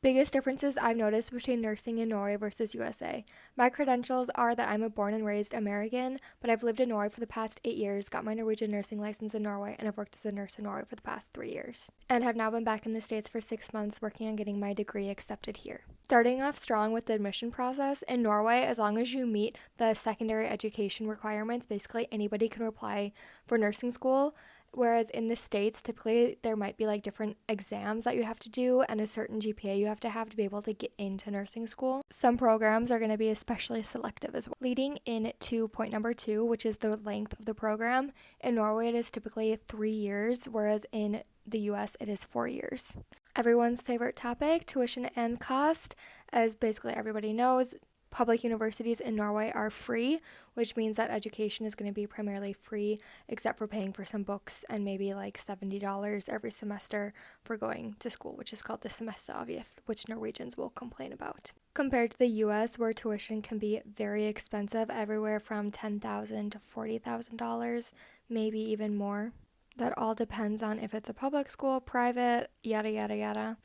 Biggest differences I've noticed between nursing in Norway versus USA. My credentials are that I'm a born and raised American, but I've lived in Norway for the past 8 years, got my Norwegian nursing license in Norway, and have worked as a nurse in Norway for the past 3 years. And have now been back in the States for 6 months working on getting my degree accepted here. Starting off strong with the admission process, in Norway, as long as you meet the secondary education requirements, basically anybody can apply for nursing school. Whereas in the States, typically there might be like different exams that you have to do and a certain GPA you have to be able to get into nursing school. Some programs are going to be especially selective as well. Leading into point number 2, which is the length of the program. In Norway, it is typically 3 years, whereas in the US, it is 4 years. Everyone's favorite topic, tuition and cost. As basically everybody knows, public universities in Norway are free, which means that education is going to be primarily free, except for paying for some books and maybe like $70 every semester for going to school, which is called the semesteravgift, which Norwegians will complain about. Compared to the US, where tuition can be very expensive, everywhere from $10,000 to $40,000, maybe even more. That all depends on if it's a public school, private, yada, yada, yada.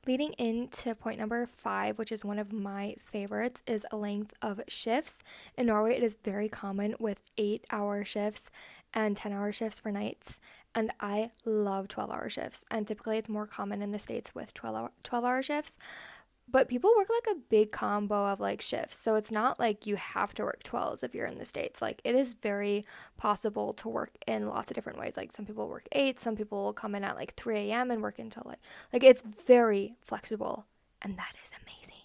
Leading into point number 5, which is one of my favorites, is a length of shifts. In Norway, it is very common with 8-hour shifts and 10-hour shifts for nights, and I love 12-hour shifts, and typically it's more common in the States with 12-hour shifts. But people work like a big combo of like shifts. So it's not like you have to work 12s if you're in the States. Like it is very possible to work in lots of different ways. Like some people work 8, some people will come in at like 3 a.m. and work until like it's very flexible. And that is amazing.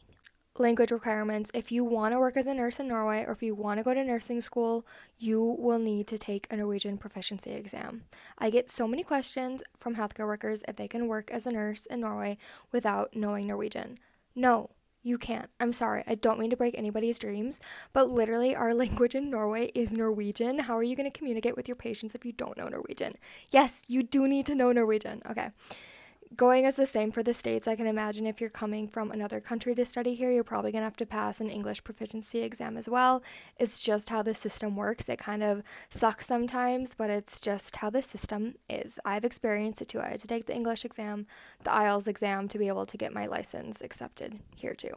Language requirements. If you want to work as a nurse in Norway or if you want to go to nursing school, you will need to take a Norwegian proficiency exam. I get so many questions from healthcare workers if they can work as a nurse in Norway without knowing Norwegian. No, you can't. I'm sorry. I don't mean to break anybody's dreams, but literally our language in Norway is Norwegian. How are you going to communicate with your patients if you don't know Norwegian? Yes, you do need to know Norwegian. Okay. Going as the same for the States, I can imagine if you're coming from another country to study here, you're probably going to have to pass an English proficiency exam as well. It's just how the system works. It kind of sucks sometimes, but it's just how the system is. I've experienced it too. I had to take the English exam, the IELTS exam to be able to get my license accepted here too.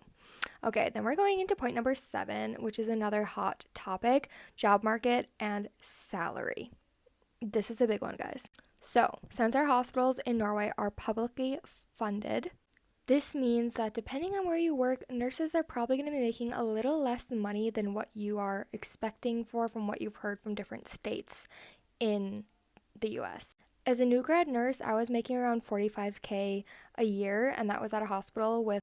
Okay, then we're going into point number 7, which is another hot topic, job market and salary. This is a big one, guys. So, since our hospitals in Norway are publicly funded, this means that depending on where you work, nurses are probably going to be making a little less money than what you are expecting from what you've heard from different states in the US. As a new grad nurse, I was making around $45,000 a year, and that was at a hospital with